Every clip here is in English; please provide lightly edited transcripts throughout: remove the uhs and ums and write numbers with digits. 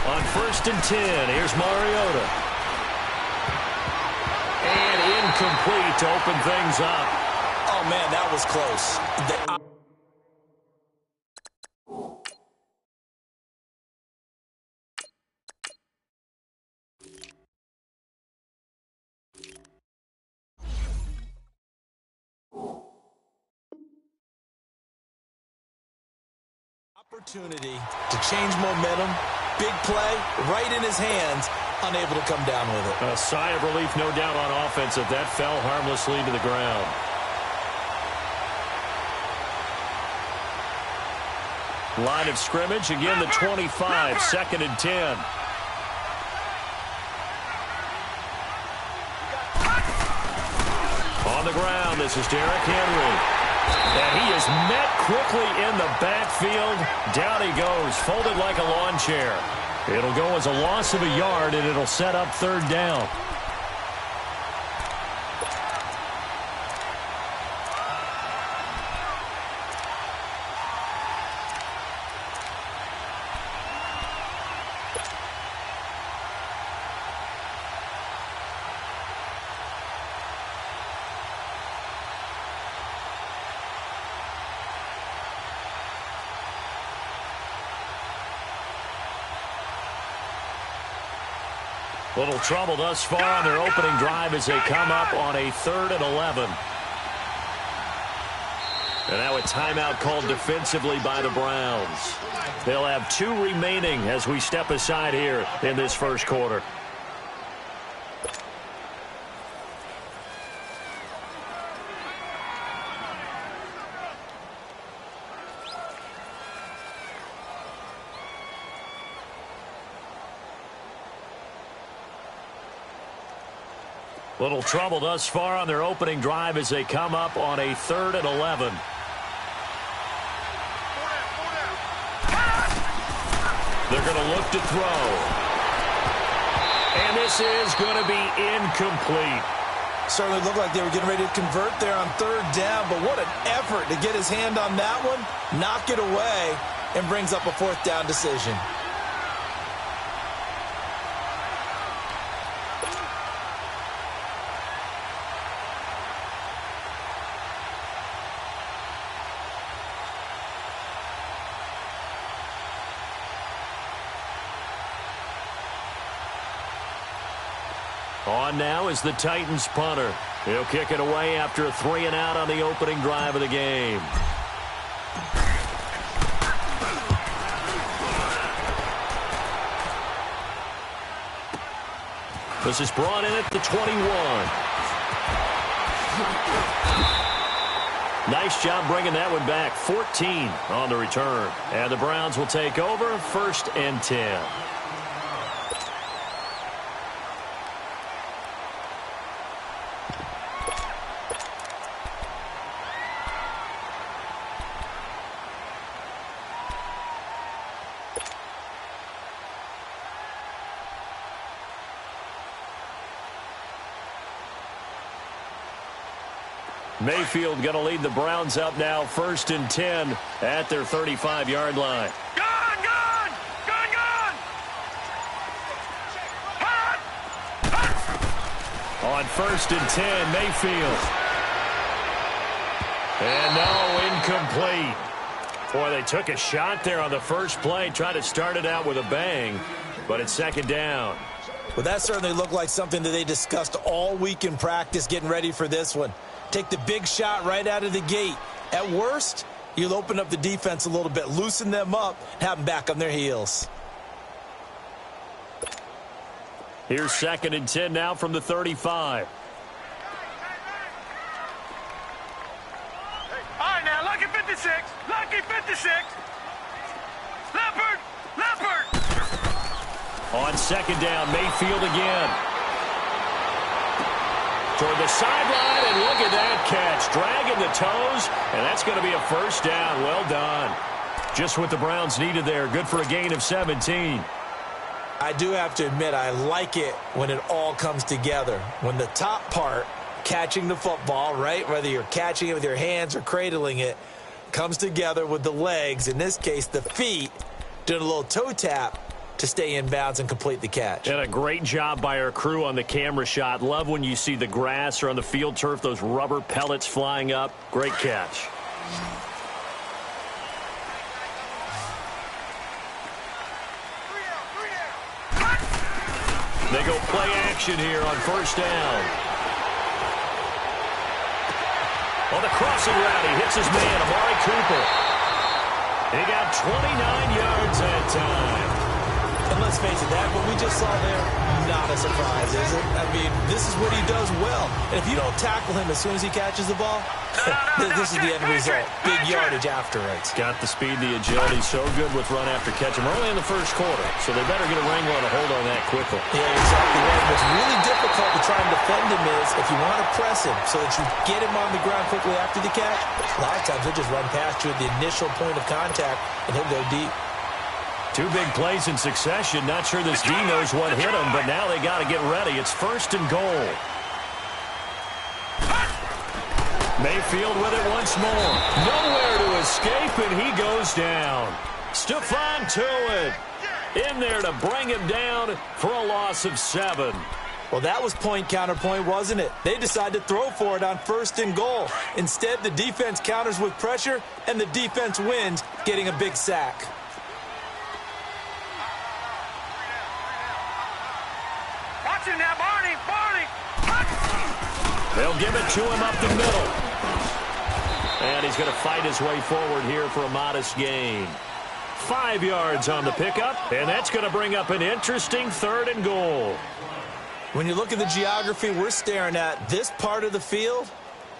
On 1st and 10, here's Mariota. And incomplete to open things up. Oh, man, that was close. Opportunity to change momentum. Big play, right in his hands, unable to come down with it. A sigh of relief, no doubt, on offense if that fell harmlessly to the ground. Line of scrimmage, again the 25, 2nd and 10. On the ground, this is Derrick Henry. And he is met quickly in the backfield. Down he goes, folded like a lawn chair. It'll go as a loss of a yard, and it'll set up 3rd down. Little trouble thus far on their opening drive as they come up on a 3rd and 11. And now a timeout called defensively by the Browns. They'll have 2 remaining as we step aside here in this first quarter. Little trouble thus far on their opening drive as they come up on a 3rd and 11. They're going to look to throw. And this is going to be incomplete. Certainly looked like they were getting ready to convert there on 3rd down, but what an effort to get his hand on that one, knock it away, and brings up a 4th down decision. On now is the Titans punter. He'll kick it away after a 3-and-out on the opening drive of the game. This is brought in at the 21. Nice job bringing that one back. 14 on the return. And the Browns will take over 1st and 10. Mayfield going to lead the Browns up now, 1st and 10 at their 35-yard line. Gone! On 1st and 10, Mayfield. And no, incomplete. Boy, they took a shot there on the first play, tried to start it out with a bang, but it's 2nd down. Well, that certainly looked like something that they discussed all week in practice, getting ready for this one. Take the big shot right out of the gate. At worst, you'll open up the defense a little bit, loosen them up, have them back on their heels. Here's 2nd and 10 now from the 35. All right, now, lucky 56. Lucky 56. Leopard. On 2nd down, Mayfield again. Toward the sideline, and look at that catch. Dragging the toes, and that's going to be a 1st down. Well done. Just what the Browns needed there. Good for a gain of 17. I do have to admit, I like it when it all comes together. When the top part, catching the football, right, whether you're catching it with your hands or cradling it, comes together with the legs, in this case the feet, doing a little toe tap. to stay in bounds and complete the catch. And a great job by our crew on the camera shot. Love when you see the grass or on the field turf, those rubber pellets flying up. Great catch. They go play action here on first down. On the crossing route, he hits his man, Amari Cooper. He got 29 yards that time. And let's face it, that what we just saw there, not a surprise, is it? I mean, this is what he does well. And if you don't tackle him as soon as he catches the ball, this is the end result. Big yardage afterwards. Got the speed, the agility, so good with run after catch. I'm early in the first quarter, so they better get a wrangle and a hold on that quickly. Yeah, exactly right. What's really difficult to try and defend him is if you want to press him so that you get him on the ground quickly after the catch, a lot of times he'll just run past you at the initial point of contact, and he'll go deep. Two big plays in succession. Not sure this D knows what hit him, but now they got to get ready. It's first and goal. Mayfield with it once more. Nowhere to escape, and he goes down. Stephon Tuitt in there to bring him down for a loss of 7. Well, that was point counterpoint, wasn't it? They decided to throw for it on first and goal. Instead, the defense counters with pressure, and the defense wins, getting a big sack. Watch him now, Barney. They'll give it to him up the middle. And he's going to fight his way forward here for a modest gain. 5 yards on the pickup, and that's going to bring up an interesting third and goal. When you look at the geography we're staring at, this part of the field,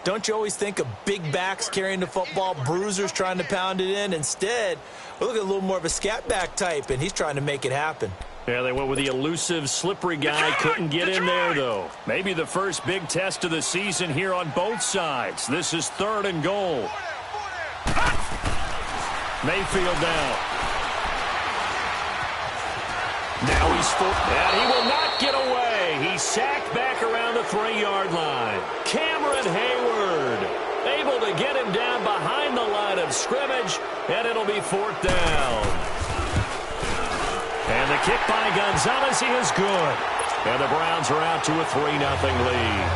don't you always think of big backs carrying the football, bruisers trying to pound it in? Instead, we're looking at a little more of a scat back type, and he's trying to make it happen. Yeah, they went with the elusive, slippery guy. Couldn't get in there, though. Maybe the first big test of the season here on both sides. This is third and goal. Mayfield down. Now he's full, and he will not get away. He's sacked back around the 3-yard line. Cameron Hayward able to get him down behind the line of scrimmage, and it'll be fourth down. And the kick by Gonzalez, he is good. And the Browns are out to a 3-0 lead.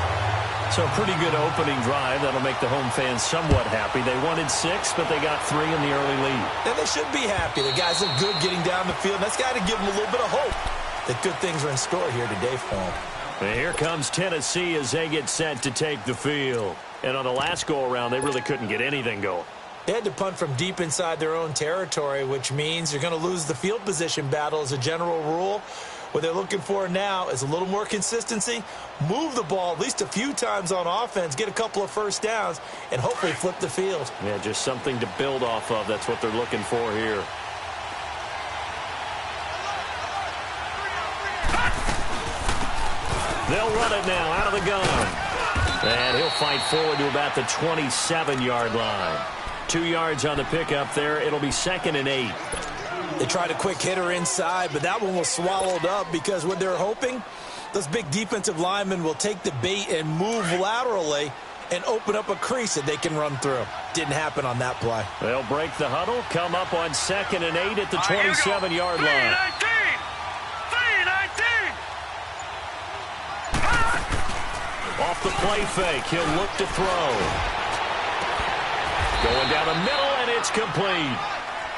So a pretty good opening drive. That'll make the home fans somewhat happy. They wanted 6, but they got 3 in the early lead. And they should be happy. The guys look good getting down the field. That's got to give them a little bit of hope that good things are in store here today for them. And here comes Tennessee as they get set to take the field. And on the last go-around, they really couldn't get anything going. They had to punt from deep inside their own territory, which means you're going to lose the field position battle as a general rule. What they're looking for now is a little more consistency, move the ball at least a few times on offense, get a couple of first downs, and hopefully flip the field. Yeah, just something to build off of. That's what they're looking for here. They'll run it now out of the gun. And he'll fight forward to about the 27-yard line. 2 yards on the pickup there. It'll be 2nd and 8. They tried a quick hitter inside, but that one was swallowed up because what they're hoping, those big defensive linemen will take the bait and move laterally and open up a crease that they can run through. Didn't happen on that play. They'll break the huddle, come up on 2nd and 8 at the 27-yard line. 3-19. Off the play fake, he'll look to throw. Going down the middle, and it's complete.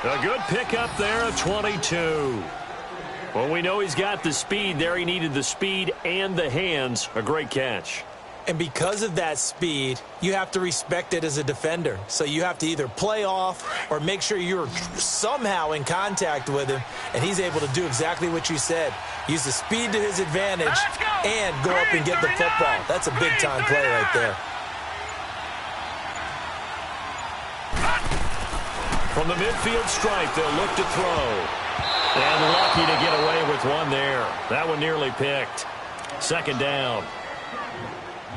A good pickup there of 22. Well, we know he's got the speed there. He needed the speed and the hands. A great catch. And because of that speed, you have to respect it as a defender. So you have to either play off or make sure you're somehow in contact with him, and he's able to do exactly what you said. Use the speed to his advantage and go up and get the football. That's a big-time play right there. From the midfield stripe, they'll look to throw. And lucky to get away with one there. That one nearly picked. 2nd down.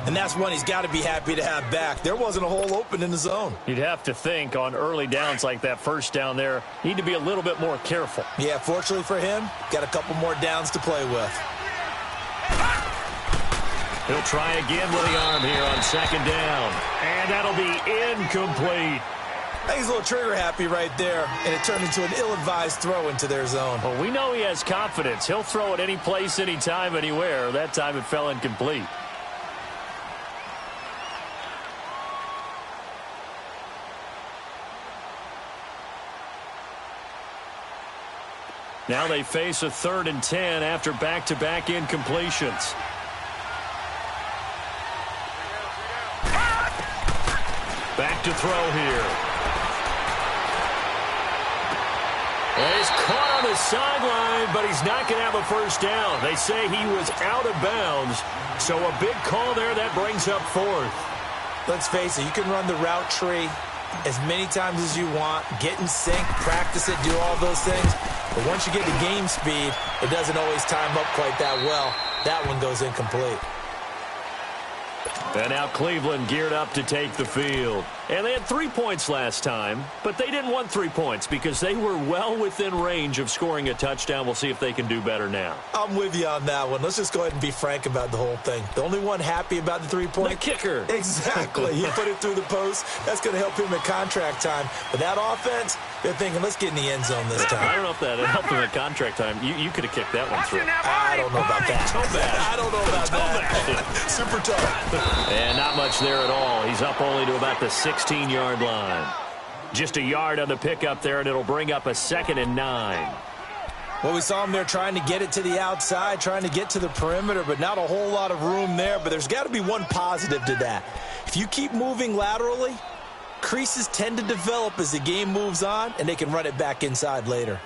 And that's one he's got to be happy to have back. There wasn't a hole open in the zone. You'd have to think on early downs like that first down there, need to be a little bit more careful. Yeah, fortunately for him, got a couple more downs to play with. He'll try again with the arm here on 2nd down. And that'll be incomplete. I think he's a little trigger happy right there, and it turned into an ill-advised throw into their zone. Well, we know he has confidence. He'll throw it any place, anytime, anywhere. That time it fell incomplete. Now they face a 3rd and 10 after back-to-back incompletions. Back to throw here. And he's caught on the sideline, but he's not going to have a first down. They say he was out of bounds, so a big call there that brings up 4th. Let's face it, you can run the route tree as many times as you want, get in sync, practice it, do all those things. But once you get to game speed, it doesn't always time up quite that well. That one goes incomplete. And now Cleveland geared up to take the field. And they had 3 points last time, but they didn't want 3 points because they were well within range of scoring a touchdown. We'll see if they can do better now. I'm with you on that one. Let's just go ahead and be frank about the whole thing. The only one happy about the 3-point? The kicker. Exactly. He put it through the post. That's going to help him at contract time. But that offense, they're thinking, let's get in the end zone this time. I don't know if that helped him at contract time. You could have kicked that one through. I don't know about that. Toe bad. I don't know about that. Super tough. And not much there at all. He's up only to about the 16-yard line. Just a yard on the pickup there, and it'll bring up a 2nd and 9. Well, we saw him there trying to get it to the outside, trying to get to the perimeter, but not a whole lot of room there. But there's got to be one positive to that. If you keep moving laterally, creases tend to develop as the game moves on, and they can run it back inside later.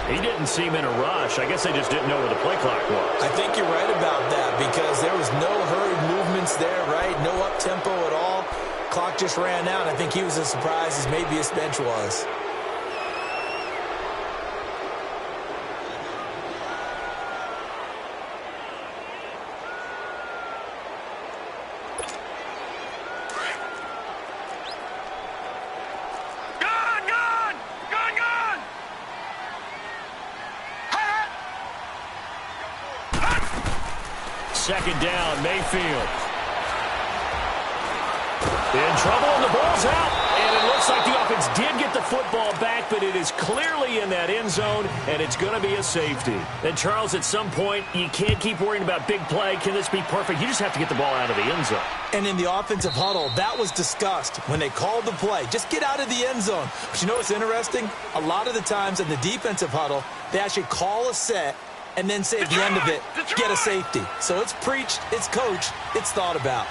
He didn't seem in a rush. I guess they just didn't know where the play clock was. I think you're right about that because there was no hurried movements there, right? No up-tempo at all. Clock just ran out. I think he was as surprised as maybe his bench was. Second down, Mayfield. In trouble, and the ball's out. And it looks like the offense did get the football back, but it is clearly in that end zone, and it's going to be a safety. And, Charles, at some point, you can't keep worrying about big play. Can this be perfect? You just have to get the ball out of the end zone. And in the offensive huddle, that was discussed when they called the play. Just get out of the end zone. But you know what's interesting? A lot of the times in the defensive huddle, they actually call a set and then say at the end of it, get a safety. So it's preached, it's coached, it's thought about.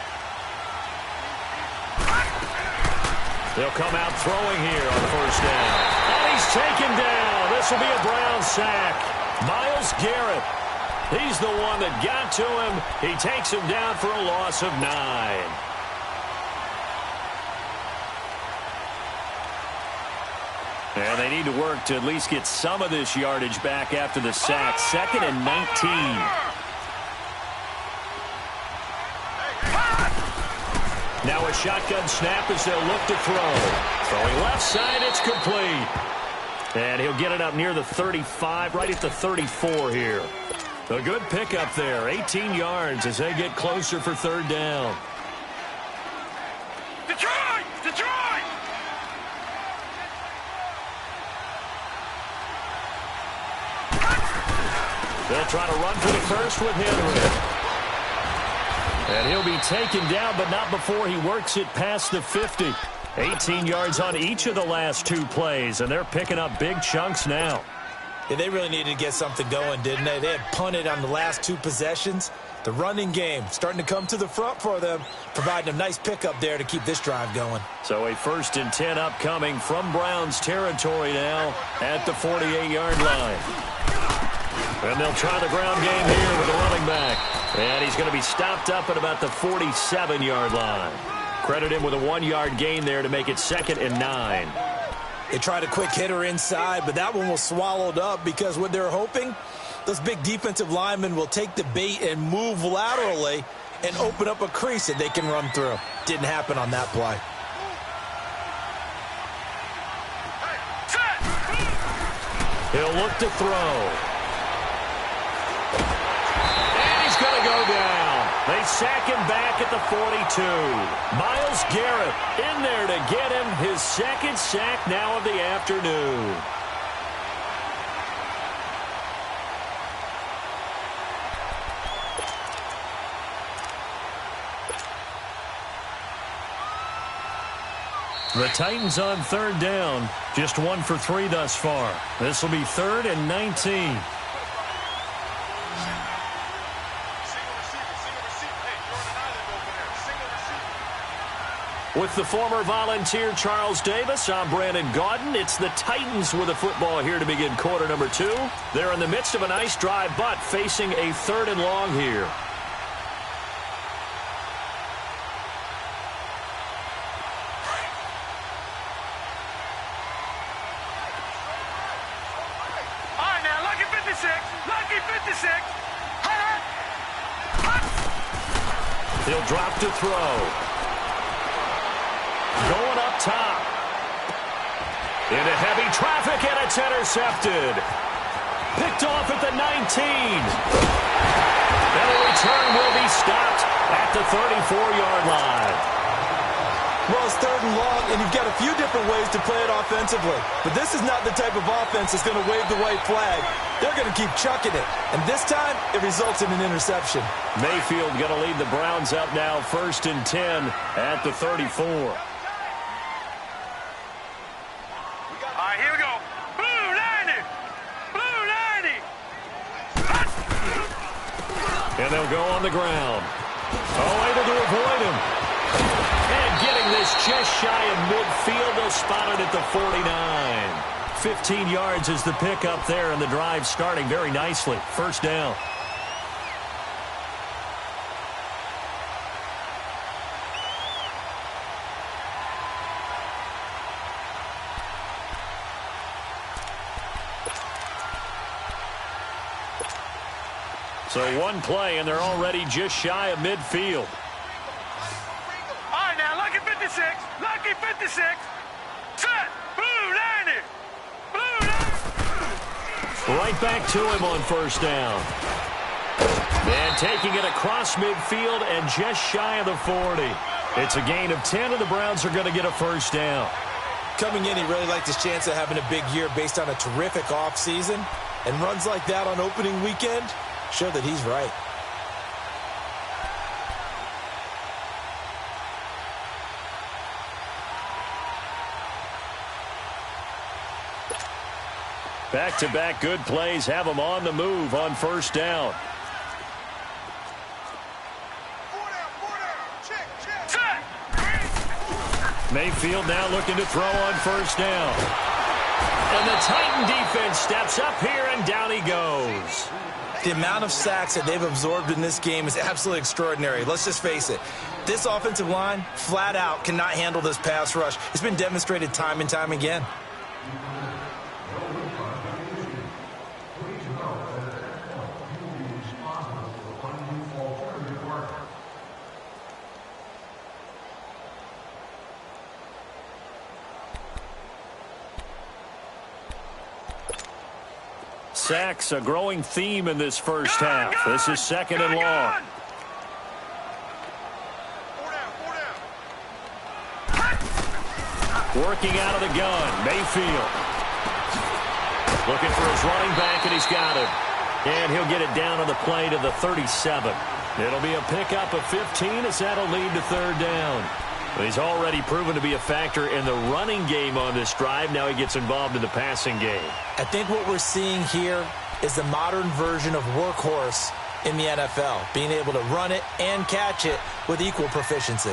They'll come out throwing here on first down. And he's taken down. This will be a Brown sack. Myles Garrett. He's the one that got to him. He takes him down for a loss of 9. And they need to work to at least get some of this yardage back after the sack. 2nd and 19. Now a shotgun snap as they'll look to throw. Throwing left side, it's complete. And he'll get it up near the 35, right at the 34 here. A good pickup there, 18 yards as they get closer for third down. Detroit! Detroit! They'll try to run for the first with Henry. And he'll be taken down, but not before he works it past the 50. 18 yards on each of the last 2 plays, and they're picking up big chunks now. Yeah, they really needed to get something going, didn't they? They had punted on the last 2 possessions. The running game starting to come to the front for them, providing a nice pickup there to keep this drive going. So a 1st and 10 upcoming from Browns territory now at the 48-yard line. And they'll try the ground game here with the running back. And he's going to be stopped up at about the 47-yard line. Credit him with a 1-yard gain there to make it 2nd and 9. They tried a quick hitter inside, but that one was swallowed up because what they're hoping, those big defensive linemen will take the bait and move laterally and open up a crease that they can run through. Didn't happen on that play. He'll look to throw. And he's going to go down. They sack him back at the 42. Myles Garrett in there to get him his second sack now of the afternoon. The Titans on third down. Just 1 for 3 thus far. This will be 3rd and 19. With the former Volunteer Charles Davis, I'm Brandon Gaudin. It's the Titans with the football here to begin quarter number 2. They're in the midst of a nice drive, but facing a 3rd and long here. He'll drop to throw. Going up top. Into heavy traffic, and it's intercepted. Picked off at the 19. And the return will be stopped at the 34-yard line. Well, it's 3rd and long, and you've got a few different ways to play it offensively. But this is not the type of offense that's going to wave the white flag. They're going to keep chucking it. And this time, it results in an interception. Mayfield going to lead the Browns up now, 1st and 10 at the 34. All right, here we go. Blue 90! Blue 90! And they'll go on the ground. Oh, able to avoid him. And getting this just shy of midfield, they'll spot it at the 49. 15 yards is the pickup there, and the drive starting very nicely. 1st down. So 1 play, and they're already just shy of midfield. All right, now, lucky 56. Lucky 56. Set. Blue 90. Blue 90. Right back to him on 1st down. And taking it across midfield and just shy of the 40. It's a gain of 10, and the Browns are going to get a 1st down. Coming in, he really liked his chance of having a big year based on a terrific offseason. And runs like that on opening weekend show that he's right. Back-to-back good plays have them on the move on 1st down. Mayfield now looking to throw on 1st down. And the Titan defense steps up here, and down he goes. The amount of sacks that they've absorbed in this game is absolutely extraordinary. Let's just face it. This offensive line, flat out, cannot handle this pass rush. It's been demonstrated time and time again. Sacks, a growing theme in this first half. This is 2nd and long. Working out of the gun, Mayfield. Looking for his running back, and he's got him. And he'll get it down on the play to the 37. It'll be a pickup of 15 as that'll lead to 3rd down. He's already proven to be a factor in the running game on this drive. Now he gets involved in the passing game. I think what we're seeing here is the modern version of workhorse in the NFL, being able to run it and catch it with equal proficiency.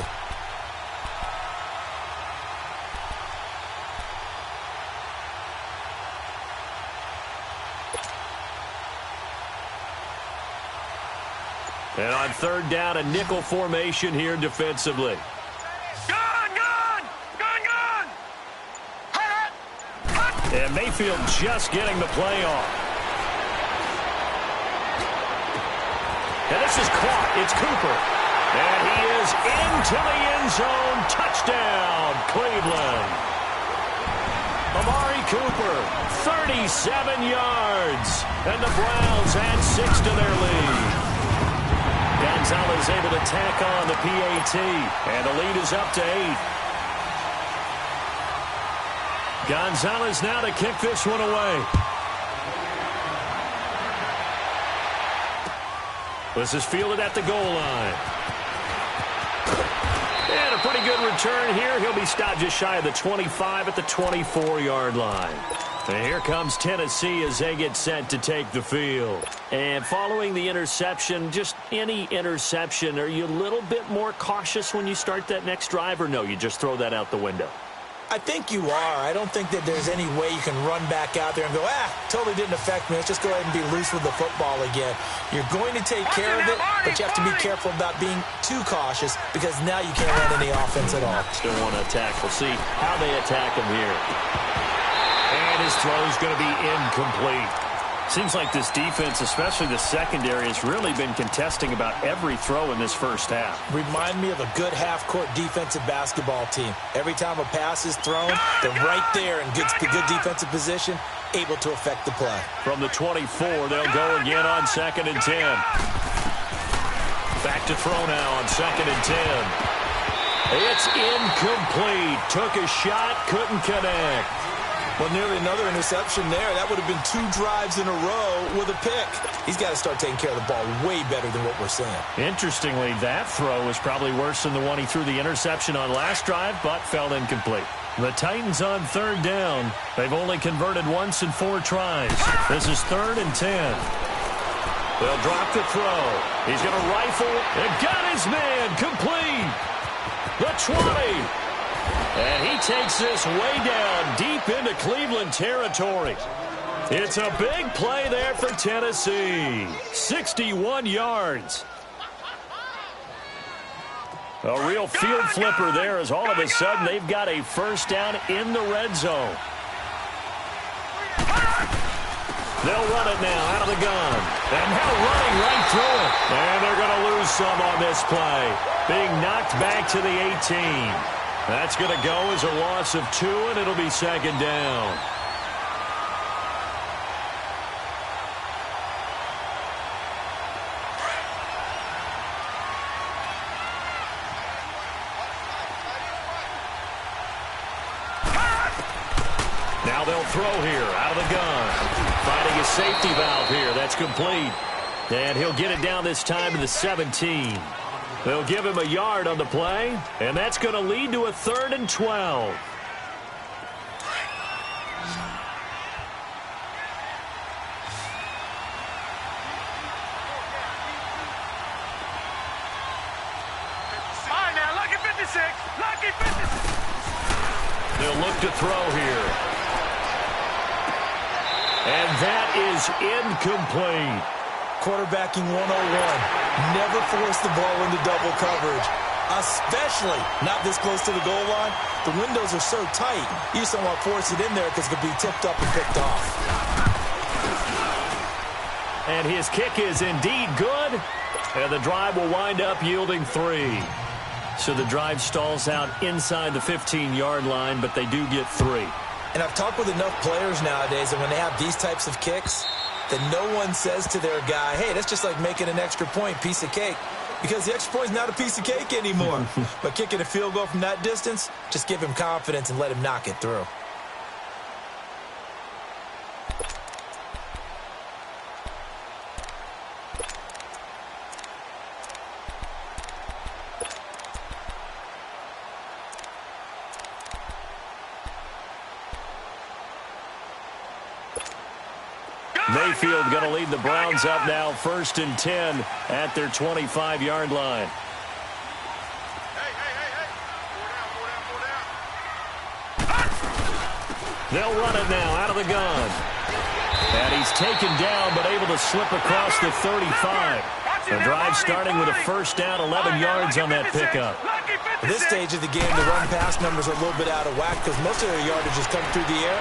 And on 3rd down, a nickel formation here defensively. And Mayfield just getting the play off. And this is caught. It's Cooper. And he is into the end zone. Touchdown, Cleveland. Amari Cooper, 37 yards. And the Browns add 6 to their lead. Gonzalez able to tack on the PAT. And the lead is up to 8. Gonzalez now to kick this one away. This is fielded at the goal line. And a pretty good return here. He'll be stopped just shy of the 25 at the 24-yard line. And here comes Tennessee as they get set to take the field. And following the interception, just any interception, are you a little bit more cautious when you start that next drive, or no, you just throw that out the window? I think you are. I don't think that there's any way you can run back out there and go, totally didn't affect me. Let's just go ahead and be loose with the football again. You're going to take care of it, but you have to be careful about being too cautious because now you can't run any offense at all. Still want to attack. We'll see how they attack him here. And his throw is going to be incomplete. Seems like this defense, especially the secondary, has really been contesting about every throw in this first half. Remind me of a good half-court defensive basketball team. Every time a pass is thrown, they're right there in good defensive position, able to affect the play. From the 24, they'll go again on 2nd and 10. Back to throw now on 2nd and 10. It's incomplete. Took a shot, couldn't connect. Well, nearly another interception there. That would have been 2 drives in a row with a pick. He's got to start taking care of the ball way better than what we're seeing. Interestingly, that throw was probably worse than the one he threw the interception on last drive, but fell incomplete. The Titans on 3rd down. They've only converted once in 4 tries. This is 3rd and 10. They'll drop the throw. He's going to rifle. And got his man complete. The 20. And he takes this way down deep into Cleveland territory. It's a big play there for Tennessee. 61 yards. A real field flipper there as all of a sudden they've got a first down in the red zone. They'll run it now out of the gun. And now running right through it. And they're going to lose some on this play. Being knocked back to the 18. That's going to go as a loss of 2, and it'll be 2nd down. Now they'll throw here out of the gun. Finding a safety valve here. That's complete. And he'll get it down this time to the 17. They'll give him a yard on the play, and that's going to lead to a 3rd and 12. Now, lucky 56. Lucky 56. They'll look to throw here. And that is incomplete. Quarterbacking 101. Never force the ball into double coverage, especially not this close to the goal line. The windows are so tight, you just don't want to force it in there because it could be tipped up and picked off. And his kick is indeed good, and the drive will wind up yielding 3. So the drive stalls out inside the 15-yard line, but they do get 3. And I've talked with enough players nowadays, and when they have these types of kicks, that no one says to their guy, hey, that's just like making an extra point, piece of cake. Because the extra point is not a piece of cake anymore. But kicking a field goal from that distance, just give him confidence and let him knock it through. Mayfield going to lead the Browns up now, 1st and 10 at their 25-yard line. They'll run it now out of the gun. And he's taken down but able to slip across the 35. The drive starting with a first down, 11 yards on that pickup. At this stage of the game, the run-pass numbers are a little bit out of whack because most of their yardage is coming through the air.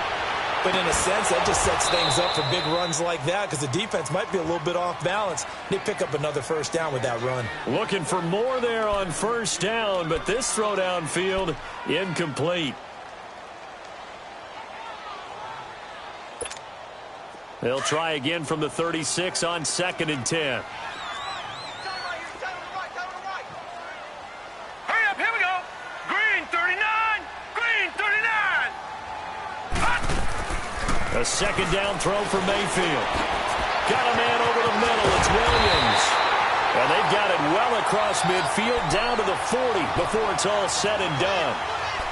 But in a sense, that just sets things up for big runs like that because the defense might be a little bit off balance. They pick up another first down with that run. Looking for more there on first down, but this throw downfield incomplete. They'll try again from the 36 on 2nd and 10. Hurry up, here we go. Green 39, green 39. A second down throw for Mayfield. Got a man over the middle. It's Williams. And they've got it well across midfield down to the 40 before it's all said and done.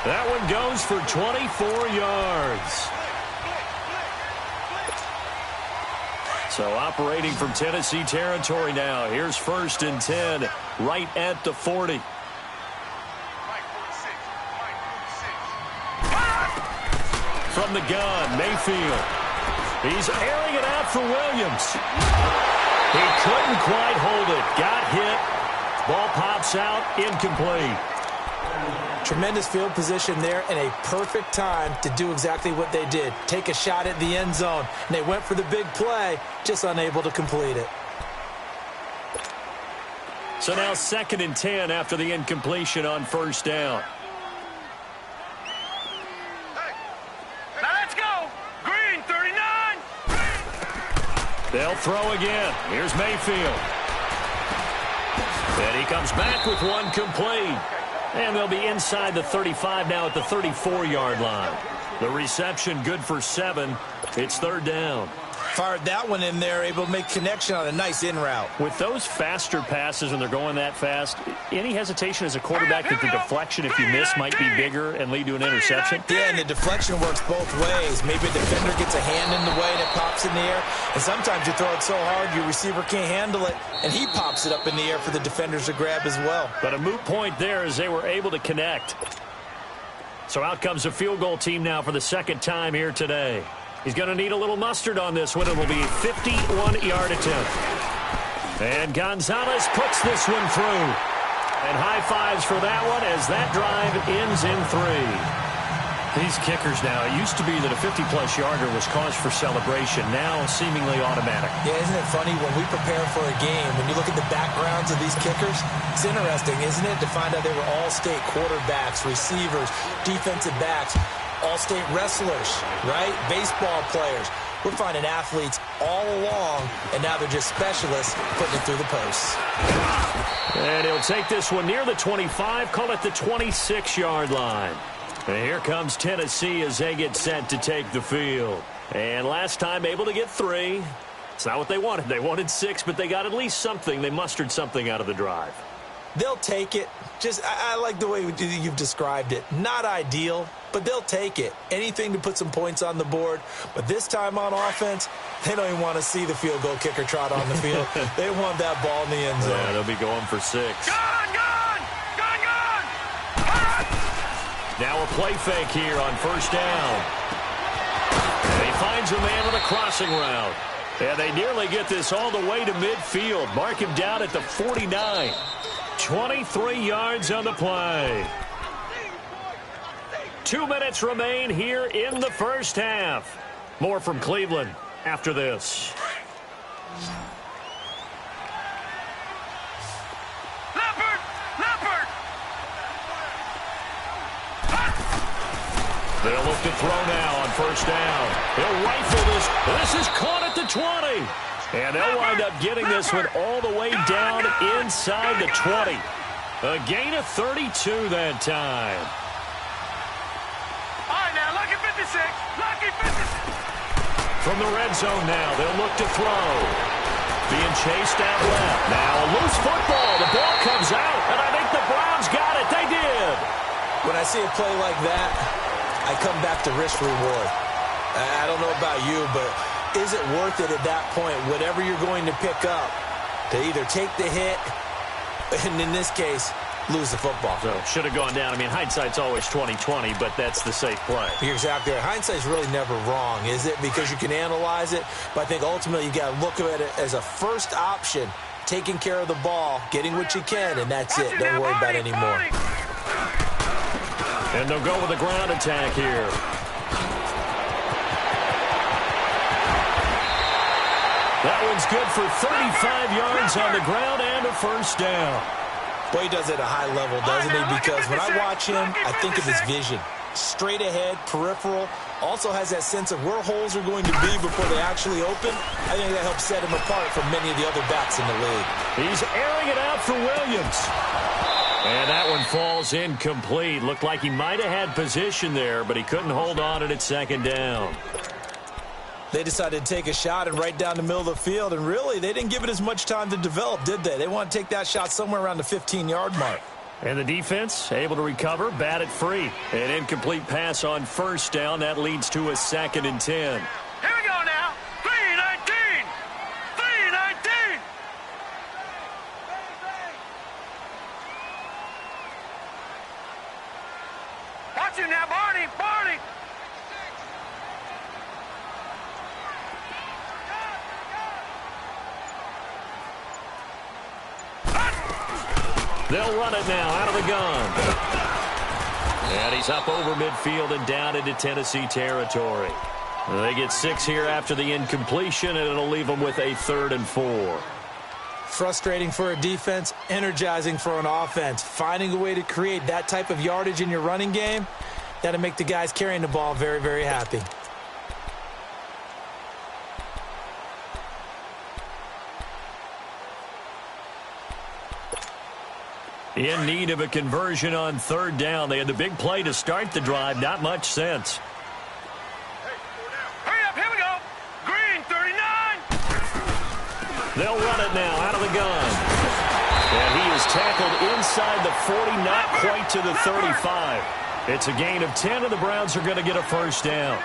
That one goes for 24 yards. So operating from Tennessee territory now. Here's 1st and 10 right at the 40. From the gun, Mayfield. He's airing it out for Williams. He couldn't quite hold it. Got hit. Ball pops out, incomplete. Tremendous field position there and a perfect time to do exactly what they did. Take a shot at the end zone. And they went for the big play, just unable to complete it. So now 2nd and 10 after the incompletion on first down. Now let's go. Green 39. They'll throw again. Here's Mayfield. And he comes back with one complete. And they'll be inside the 35 now at the 34-yard line. The reception good for 7. It's 3rd down. Fired that one in there, able to make connection on a nice in route. With those faster passes and they're going that fast, any hesitation as a quarterback that the deflection, if you miss, might be bigger and lead to an interception? Yeah, and the deflection works both ways. Maybe a defender gets a hand in the way and it pops in the air. And sometimes you throw it so hard your receiver can't handle it, and he pops it up in the air for the defenders to grab as well. But a moot point there as they were able to connect. So out comes a field goal team now for the 2nd time here today. He's going to need a little mustard on this one. It will be a 51-yard attempt. And Gonzalez puts this one through. And high fives for that one as that drive ends in 3. These kickers now, it used to be that a 50-plus yarder was cause for celebration. Now seemingly automatic. Yeah, isn't it funny when we prepare for a game, when you look at the backgrounds of these kickers, it's interesting, isn't it, to find out they were all-state quarterbacks, receivers, defensive backs, all-state wrestlers, right? Baseball players. We're finding athletes all along, and now they're just specialists putting it through the posts. And he'll take this one near the 25, call it the 26-yard line. And here comes Tennessee as they get set to take the field. And last time able to get 3. It's not what they wanted. They wanted 6, but they got at least something. They mustered something out of the drive. They'll take it. I like the way you've described it. Not ideal, but they'll take it. Anything to put some points on the board. But this time on offense, they don't even want to see the field goal kicker trot on the field. They want that ball in the end zone. Yeah, they'll be going for 6. Gone! Now a play fake here on first down. And he finds a man with a crossing route. And they nearly get this all the way to midfield. Mark him down at the 49. 23 yards on the play. 2 minutes remain here in the first half. More from Cleveland after this. They'll look to throw now on first down. He'll rifle this. This is caught at the 20. And they'll wind up getting this one all the way down inside the 20. A gain of 32 that time. All right, now, lucky 56. Lucky 56. From the red zone now, they'll look to throw. Being chased out left. Now a loose football. The ball comes out, and I think the Browns got it. They did. When I see a play like that, I come back to risk reward. I don't know about you, but is it worth it at that point, whatever you're going to pick up, to either take the hit, and in this case, lose the football? So should have gone down. I mean, hindsight's always 20/20, but that's the safe play. You're exactly right. Hindsight's really never wrong, is it? Because you can analyze it, but I think ultimately you got to look at it as a first option, taking care of the ball, getting what you can, and that's it. Don't worry about it anymore. And they'll go with a ground attack here. one's good for 35 yards on the ground and a first down. Boy, he does it at a high level, doesn't he? Because when I watch him, I think of his vision. Straight ahead, peripheral. Also has that sense of where holes are going to be before they actually open. I think that helps set him apart from many of the other backs in the league. He's airing it out for Williams. And that one falls incomplete. Looked like he might have had position there, but he couldn't hold on at second down. They decided to take a shot and right down the middle of the field, and really, they didn't give it as much time to develop, did they? They want to take that shot somewhere around the 15-yard mark. And the defense able to recover, bat it free. An incomplete pass on first down. That leads to a 2nd and 10. Here we go now. 3-19. 3-19. Watch him now, Barney. Barney. They'll run it now out of the gun. And he's up over midfield and down into Tennessee territory. They get 6 here after the incompletion, and it'll leave them with a 3rd and 4. Frustrating for a defense, energizing for an offense. Finding a way to create that type of yardage in your running game, that'll make the guys carrying the ball very, very happy. In need of a conversion on 3rd down. They had the big play to start the drive. Not much sense. Hurry up, here we go. Green, 39. They'll run it now out of the gun. And he is tackled inside the 40, not quite to the 35. It's a gain of 10, and the Browns are going to get a first down.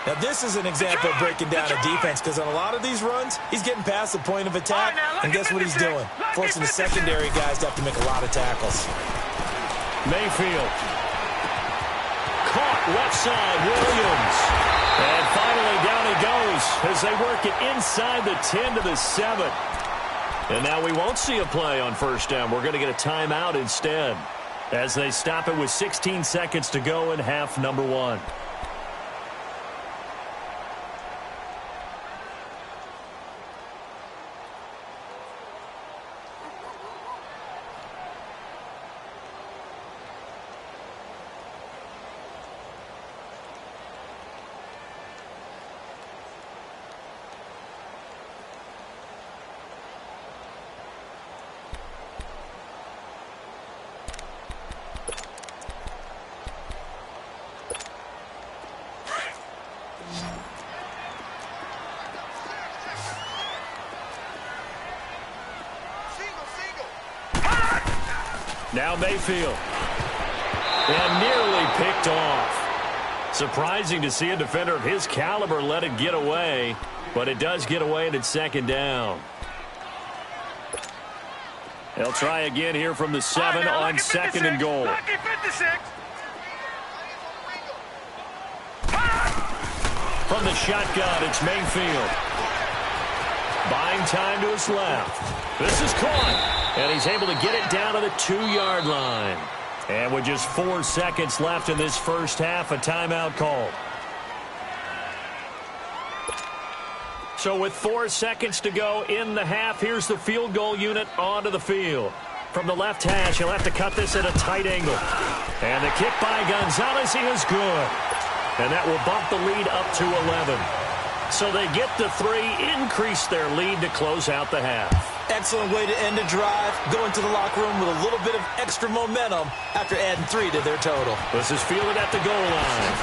Now, this is an example of breaking down a defense, because on a lot of these runs, he's getting past the point of attack, and guess what he's doing? Forcing the secondary guys to have to make a lot of tackles. Mayfield. Caught left side, Williams. And finally down he goes as they work it inside the 10 to the 7. And now we won't see a play on first down. We're going to get a timeout instead as they stop it with 16 seconds to go in half number 1. Now Mayfield. And nearly picked off. Surprising to see a defender of his caliber let it get away, but it does get away and it's 2nd down. They'll try again here from the 7 on 2nd and goal. From the shotgun, it's Mayfield. Buying time to his left. This is caught. And he's able to get it down to the 2-yard line. And with just 4 seconds left in this first half, a timeout called. So with 4 seconds to go in the half, here's the field goal unit onto the field. From the left hash, he'll have to cut this at a tight angle. And the kick by Gonzalez, he is good. And that will bump the lead up to 11. So they get the 3, increase their lead to close out the half. Excellent way to end a drive. Go into the locker room with a little bit of extra momentum after adding 3 to their total. This is fielded at the goal line.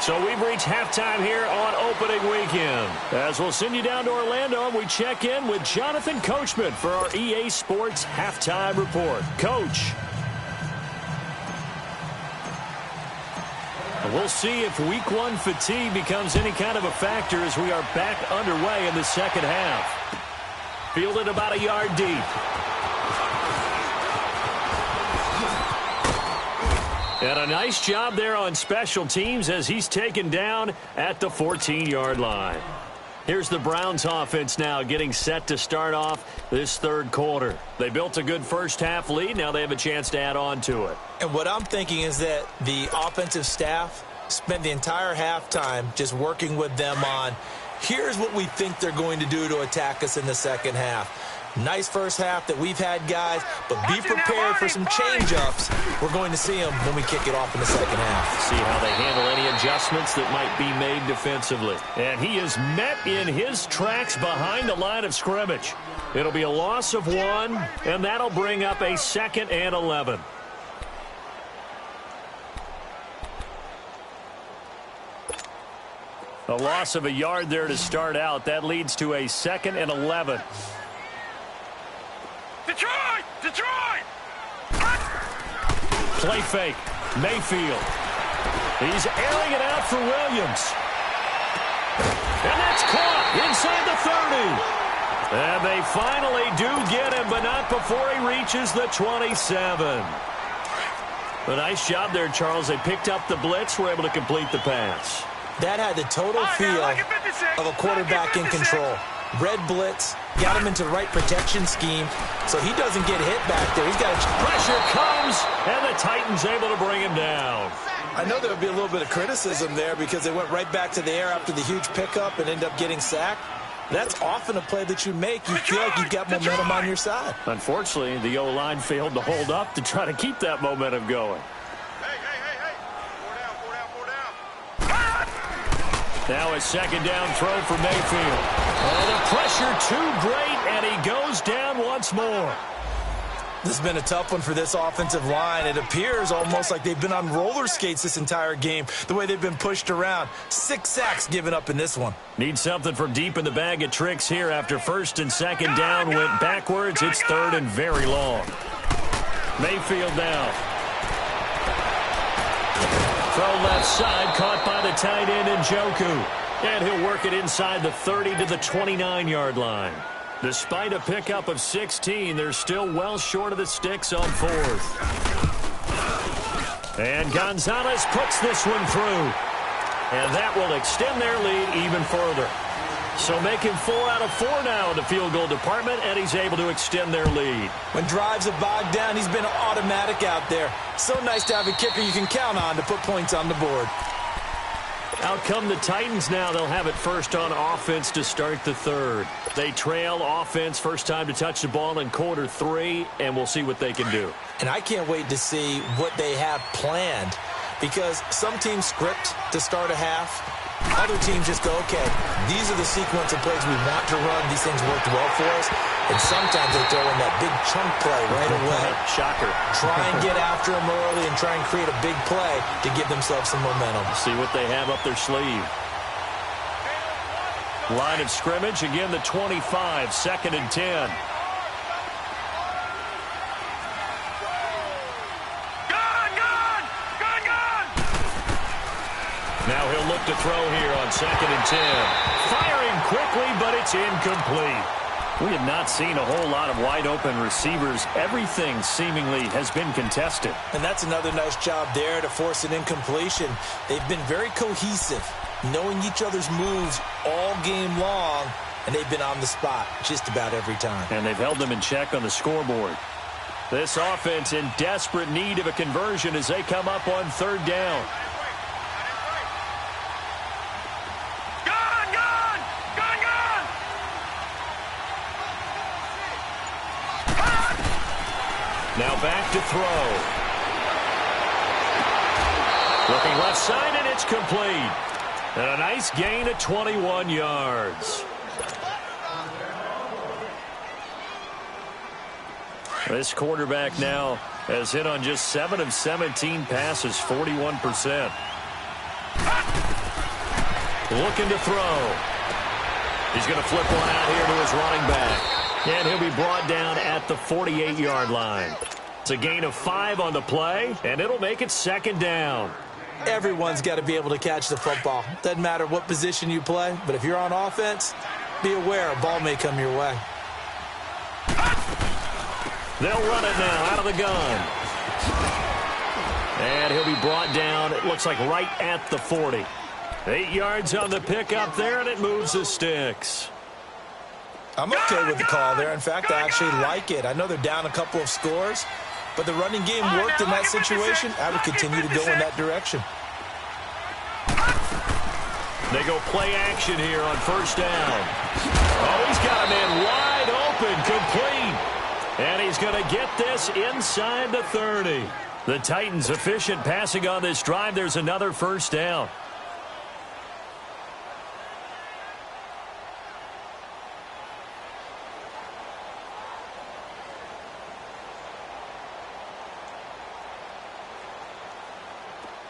So we've reached halftime here on opening weekend. As we'll send you down to Orlando, and we check in with Jonathan Coachman for our EA Sports Halftime Report. Coach. We'll see if week 1 fatigue becomes any kind of a factor as we are back underway in the second half. Fielded about a yard deep. And a nice job there on special teams as he's taken down at the 14-yard line. Here's the Browns offense now getting set to start off this 3rd quarter. They built a good first half lead. Now they have a chance to add on to it. And what I'm thinking is that the offensive staff spent the entire halftime just working with them on, here's what we think they're going to do to attack us in the second half. Nice first half that we've had, guys, but be prepared for some change-ups. We're going to see them when we kick it off in the second half. See how they handle any adjustments that might be made defensively. And he is met in his tracks behind the line of scrimmage. It'll be a loss of 1, and that'll bring up a 2nd and 11. A loss of a yard there to start out. That leads to a 2nd and 11. Detroit! Detroit! Play fake. Mayfield. He's airing it out for Williams. And that's caught inside the 30. And they finally do get him, but not before he reaches the 27. A nice job there, Charles. They picked up the blitz, were able to complete the pass. That had the total feel of a quarterback in control. Red blitz, got him into the right protection scheme, so he doesn't get hit back there. He's got pressure comes, and the Titans able to bring him down. I know there would be a little bit of criticism there because they went right back to the air after the huge pickup and ended up getting sacked. That's often a play that you make. You feel like you've got momentum on your side. Unfortunately, the O-line failed to hold up to try to keep that momentum going. Now a 2nd down throw for Mayfield. Oh, the pressure too great, and he goes down once more. This has been a tough one for this offensive line. It appears almost like they've been on roller skates this entire game, the way they've been pushed around. 6 sacks given up in this one. Need something from deep in the bag of tricks here after 1st and 2nd down went backwards. It's 3rd and very long. Mayfield now. Throw left side, caught by the tight end Njoku. And he'll work it inside the 30 to the 29-yard line. Despite a pickup of 16, they're still well short of the sticks on 4th. And Gonzalez puts this one through. And that will extend their lead even further. So making 4 out of 4 now in the field goal department, and he's able to extend their lead. When drives have bogged down, he's been automatic out there. So nice to have a kicker you can count on to put points on the board. Out come the Titans now. They'll have it first on offense to start the 3rd. They trail offense first time to touch the ball in quarter 3, and we'll see what they can do. And I can't wait to see what they have planned, because some teams script to start a half. Other teams just go, okay, these are the sequence of plays we want to run. These things worked well for us. And sometimes they throw in that big chunk play right away. Shocker. Try and get after them early and try and create a big play to give themselves some momentum. See what they have up their sleeve. Line of scrimmage, again the 25, 2nd and 10. Now he'll look to throw here on 2nd and 10. Firing quickly, but it's incomplete. We have not seen a whole lot of wide-open receivers. Everything seemingly has been contested. And that's another nice job there to force an incompletion. They've been very cohesive, knowing each other's moves all game long, and they've been on the spot just about every time. And they've held them in check on the scoreboard. This offense in desperate need of a conversion as they come up on 3rd down. Now back to throw. Looking left side, and it's complete. And a nice gain of 21 yards. This quarterback now has hit on just 7 of 17 passes, 41%. Looking to throw. He's going to flip one out here to his running back. And he'll be brought down at the 48-yard line. It's a gain of 5 on the play, and it'll make it 2nd down. Everyone's got to be able to catch the football. Doesn't matter what position you play, but if you're on offense, be aware a ball may come your way. They'll run it now out of the gun. And he'll be brought down, it looks like right at the 40. 8 yards on the pickup there, and it moves the sticks. I'm okay with the call there. In fact, I actually like it. I know they're down a couple of scores, but the running game worked in that situation. I would continue to go in that direction. They go play action here on first down. Oh, he's got a man wide open, complete. And he's going to get this inside the 30. The Titans efficient passing on this drive. There's another first down.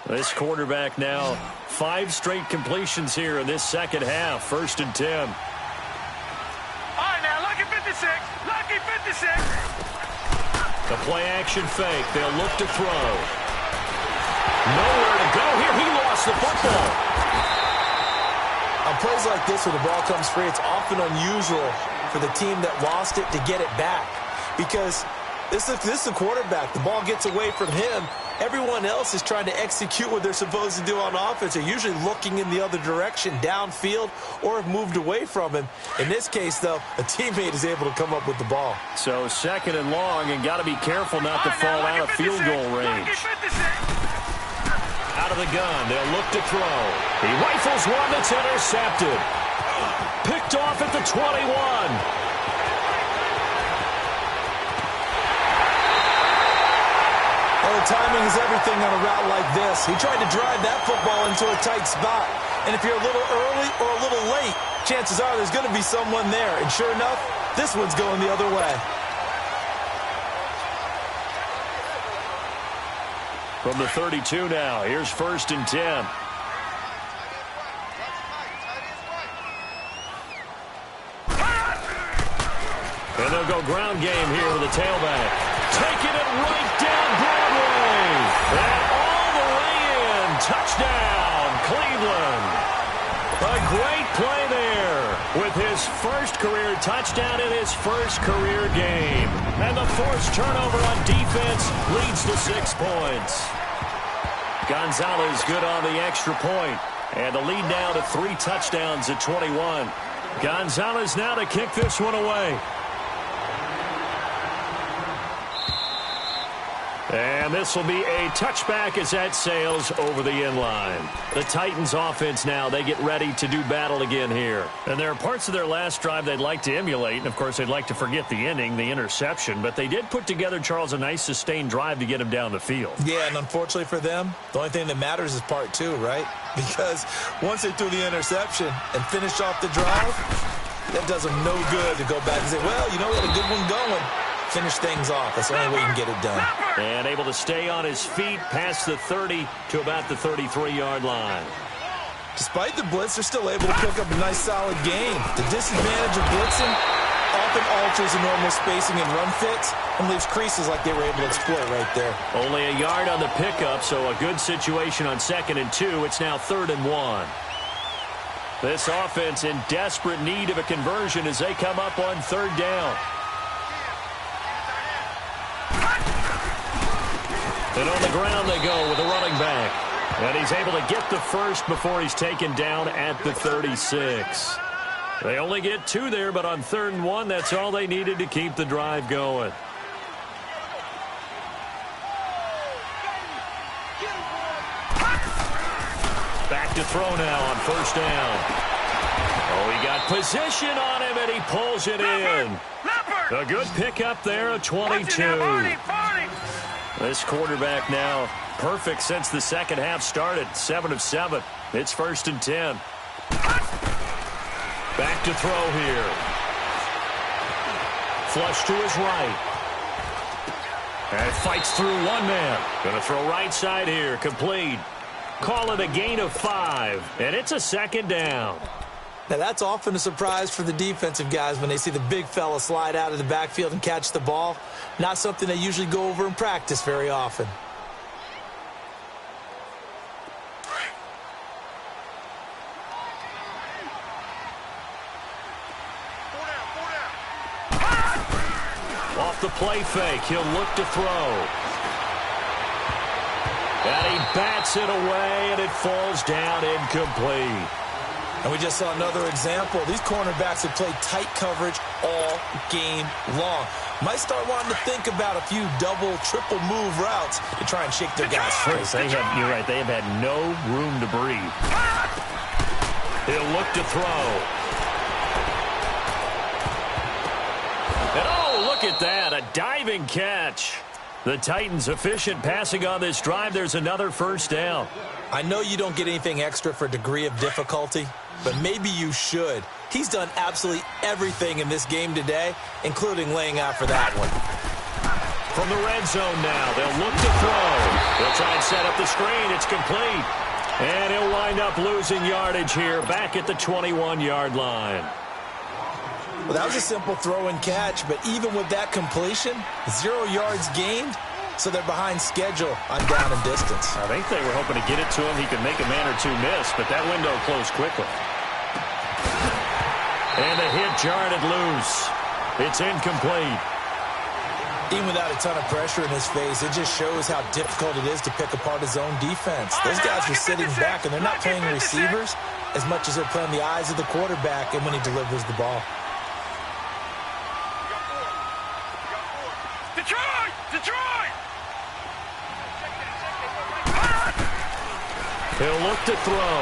This quarterback now 5 straight completions here in this second half. 1st and 10. All right, now, lucky 56. Lucky 56. The play action fake. They'll look to throw. Nowhere to go here. He lost the football. On plays like this where the ball comes free, it's often unusual for the team that lost it to get it back. Because this is the quarterback. The ball gets away from him. Everyone else is trying to execute what they're supposed to do on offense. They're usually looking in the other direction, downfield, or have moved away from him. In this case, though, a teammate is able to come up with the ball. So 2nd and long, and got to be careful not to fall out of field goal range. Out of the gun, they'll look to throw. He rifles one that's intercepted. Picked off at the 21. Well, the timing is everything on a route like this. He tried to drive that football into a tight spot. And if you're a little early or a little late, chances are there's going to be someone there. And sure enough, this one's going the other way. From the 32 now, here's 1st and 10. And they'll go ground game here with the tailback. Taking it right down Broadway. And all the way in. Touchdown, Cleveland. A great play there with his first career touchdown in his first career game. And the forced turnover on defense leads to 6 points. Gonzalez good on the extra point. And the lead now to 3 touchdowns at 21. Gonzalez now to kick this one away. And this will be a touchback as that sails over the end line. The Titans offense now, they get ready to do battle again here. And there are parts of their last drive they'd like to emulate. And, of course, they'd like to forget the inning, the interception. But they did put together, Charles, a nice sustained drive to get him down the field. Yeah, and unfortunately for them, the only thing that matters is part 2, right? Because once they threw the interception and finished off the drive, that does them no good to go back and say, well, you know, we had a good one going. Finish things off. That's the only way you can get it done. And able to stay on his feet past the 30 to about the 33-yard line. Despite the blitz, they're still able to pick up a nice, solid gain. The disadvantage of blitzing often alters the normal spacing and run fits and leaves creases like they were able to exploit right there. Only a yard on the pickup, so a good situation on 2nd and 2. It's now 3rd and 1. This offense in desperate need of a conversion as they come up on 3rd down. And on the ground they go with a running back. And he's able to get the first before he's taken down at the 36. They only get 2 there, but on 3rd and 1, that's all they needed to keep the drive going. Back to throw now on 1st down. Oh, he got position on him, and he pulls it in. A good pickup there, a 22. This quarterback now perfect since the second half started. 7 of 7. It's 1st and 10. Back to throw here. Flush to his right. And fights through one man. Going to throw right side here. Complete. Call it a gain of 5. And it's a 2nd down. Now, that's often a surprise for the defensive guys when they see the big fella slide out of the backfield and catch the ball. Not something they usually go over in practice very often. Off the play fake, he'll look to throw. And he bats it away, and it falls down incomplete. And we just saw another example. These cornerbacks have played tight coverage all game long. Might start wanting to think about a few double, triple move routes to try and shake their guys free. You're right. They have had no room to breathe. He'll look to throw. And oh, look at that, a diving catch. The Titans efficient passing on this drive. There's another first down. I know you don't get anything extra for degree of difficulty, but maybe you should. He's done absolutely everything in this game today, including laying out for that one. From the red zone now, they'll look to throw. They'll try and set up the screen. It's complete. And he'll wind up losing yardage here back at the 21-yard line. Well, that was a simple throw and catch, but even with that completion, 0 yards gained, so they're behind schedule on down and distance. I think they were hoping to get it to him. He could make a man or two miss, but that window closed quickly. And the hit jarred it loose. It's incomplete. Even without a ton of pressure in his face, it just shows how difficult it is to pick apart his own defense. Those guys are sitting back, and they're not playing receivers as much as they're playing the eyes of the quarterback and when he delivers the ball. Detroit! Detroit! He'll look to throw.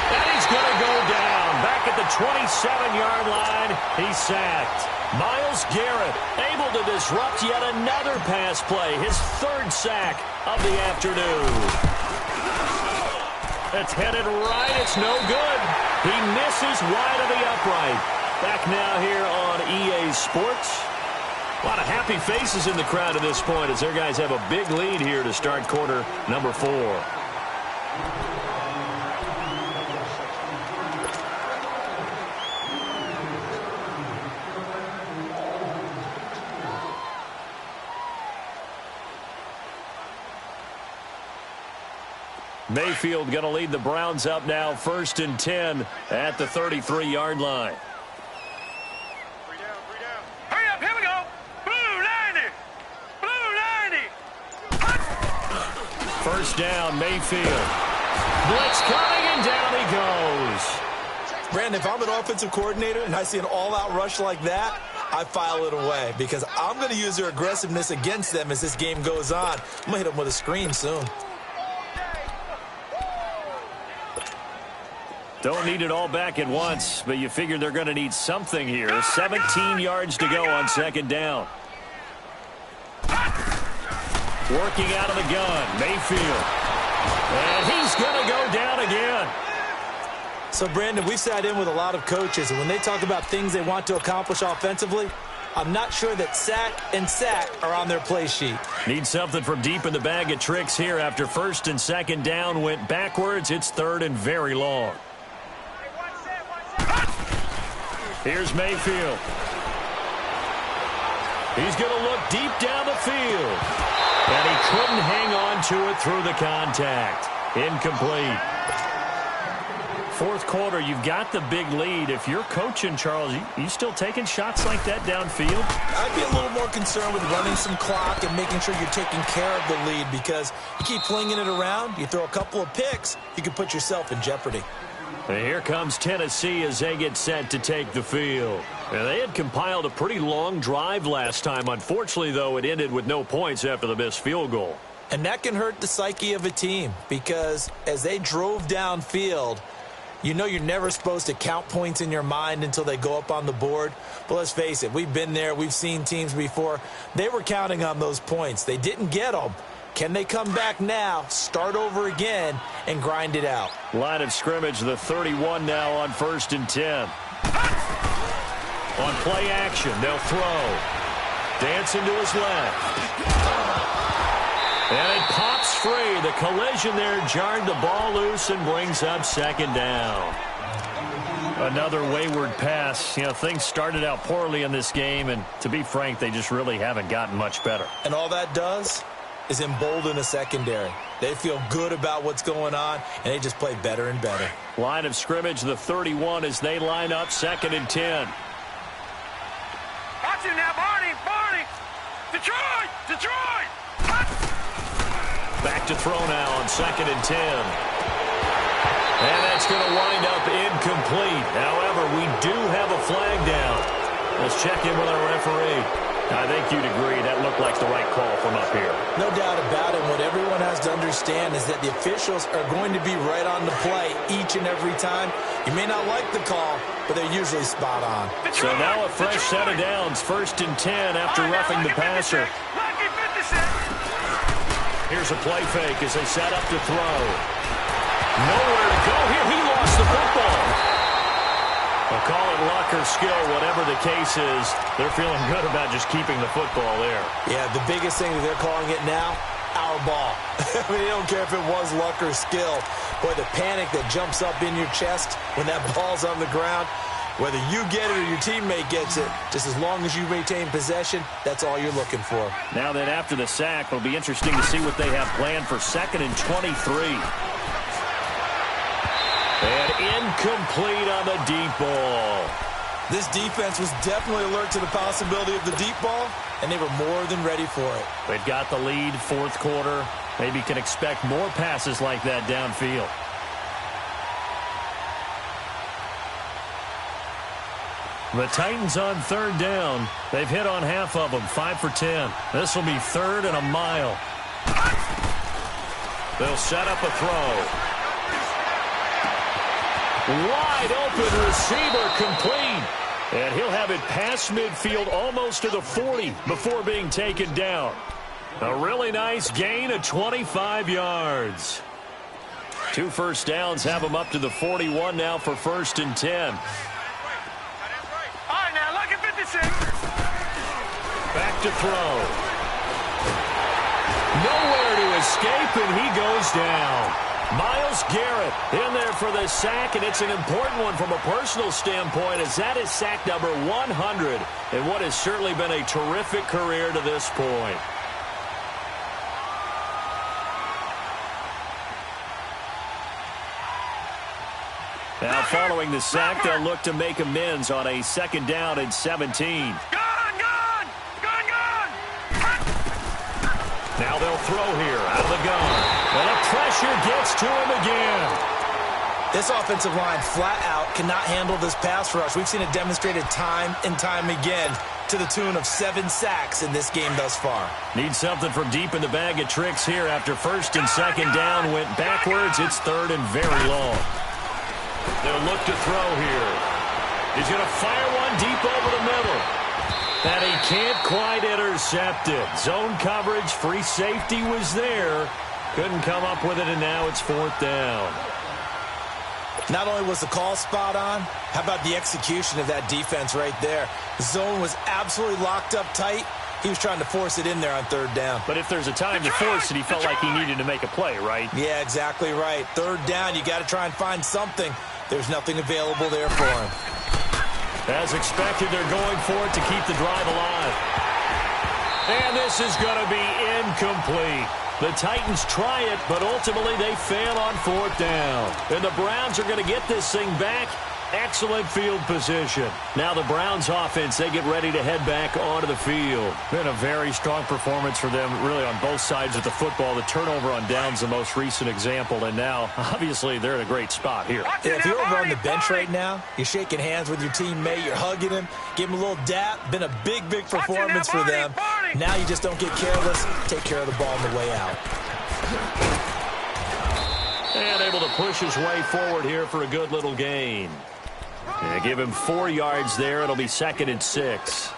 And he's going to go down. Back at the 27-yard line, he's sacked. Myles Garrett able to disrupt yet another pass play. His third sack of the afternoon. It's headed right. It's no good. He misses wide of the upright. Back now here on EA Sports. A lot of happy faces in the crowd at this point as their guys have a big lead here to start quarter number 4. Mayfield going to lead the Browns up now, 1st and 10 at the 33-yard line. Hurry up, here we go. Blue 90. Blue 90. First down, Mayfield. Blitz coming, and down he goes. Brandon, if I'm an offensive coordinator and I see an all-out rush like that, I file it away because I'm going to use their aggressiveness against them as this game goes on. I'm going to hit them with a screen soon. Don't need it all back at once, but you figure they're going to need something here. 17 yards to go on second down. Working out of the gun, Mayfield. And he's going to go down again. So, Brandon, we've sat in with a lot of coaches, and when they talk about things they want to accomplish offensively, I'm not sure that sack and sack are on their play sheet. Need something from deep in the bag of tricks here after 1st and 2nd down went backwards. It's 3rd and very long. Here's Mayfield. He's going to look deep down the field. And he couldn't hang on to it through the contact. Incomplete. 4th quarter, you've got the big lead. If you're coaching, Charles, you still taking shots like that downfield? I'd be a little more concerned with running some clock and making sure you're taking care of the lead because you keep flinging it around, you throw a couple of picks, you can put yourself in jeopardy. And here comes Tennessee as they get set to take the field. And they had compiled a pretty long drive last time. Unfortunately, though, it ended with no points after the missed field goal. And that can hurt the psyche of a team because as they drove downfield, you know you're never supposed to count points in your mind until they go up on the board. But let's face it, we've been there. We've seen teams before. They were counting on those points. They didn't get them. Can they come back now, start over again, and grind it out? Line of scrimmage, the 31 now on 1st and 10. On play action, they'll throw. Dancing to his left. And it pops free. The collision there jarred the ball loose and brings up 2nd down. Another wayward pass. You know, things started out poorly in this game, and to be frank, they just really haven't gotten much better. And all that does is embolden a secondary. They feel good about what's going on, and they just play better and better. Line of scrimmage, the 31 as they line up 2nd and 10. Watch it now, Barney! Barney! Detroit! Detroit! Back to throw now on 2nd and 10. And that's going to wind up incomplete. However, we do have a flag down. Let's check in with our referee. I think you'd agree that looked like the right call from up here. No doubt about it. What everyone has to understand is that the officials are going to be right on the play each and every time. You may not like the call, but they're usually spot on. So now a fresh set of downs, 1st and 10 after roughing the passer. Here's a play fake as they set up to throw. Nowhere to go here. He lost the football. I'll call it luck or skill, whatever the case is. They're feeling good about just keeping the football there. Yeah, the biggest thing that they're calling it now, our ball. I mean, they don't care if it was luck or skill. Boy, the panic that jumps up in your chest when that ball's on the ground, whether you get it or your teammate gets it, just as long as you maintain possession, that's all you're looking for. Now then, after the sack, it'll be interesting to see what they have planned for 2nd and 23. And incomplete on the deep ball. This defense was definitely alert to the possibility of the deep ball, and they were more than ready for it. They've got the lead, 4th quarter. Maybe can expect more passes like that downfield. The Titans on 3rd down. They've hit on half of them, 5 for 10. This will be 3rd and a mile. They'll set up a throw. Wide open receiver complete. And he'll have it past midfield almost to the 40 before being taken down. A really nice gain of 25 yards. 2 first downs have him up to the 41 now for 1st and 10. All right, now look at 56. Back to throw. Nowhere to escape, and he goes down. Myles Garrett in there for the sack, and it's an important one from a personal standpoint, as that is sack number 100 in what has certainly been a terrific career to this point. Now following the sack, they'll look to make amends on a 2nd down and 17. Now they'll throw here out of the gun. And the pressure gets to him again. This offensive line flat out cannot handle this pass rush. We've seen it demonstrated time and time again to the tune of 7 sacks in this game thus far. Need something from deep in the bag of tricks here after 1st and 2nd down went backwards. It's 3rd and very long. They'll look to throw here. He's going to fire one deep over the middle. And he can't quite intercept it. Zone coverage, free safety was there. Couldn't come up with it, and now it's 4th down. Not only was the call spot on, how about the execution of that defense right there? The zone was absolutely locked up tight. He was trying to force it in there on 3rd down. But if there's a time to force it, he felt like he needed to make a play, right? Yeah, exactly right. 3rd down, you got to try and find something. There's nothing available there for him. As expected, they're going for it to keep the drive alive. And this is going to be incomplete. The Titans try it, but ultimately they fail on 4th down. And the Browns are going to get this thing back. Excellent field position. Now the Browns offense, they get ready to head back onto the field. Been a very strong performance for them, really, on both sides of the football. The turnover on downs the most recent example, and now, obviously, they're in a great spot here. Yeah, if you're over on the bench right now, you're shaking hands with your teammate, you're hugging him, give him a little dap. Been a big, big performance for them. Now you just don't get careless. Take care of the ball on the way out. And able to push his way forward here for a good little gain. And give him 4 yards there. It'll be 2nd and 6.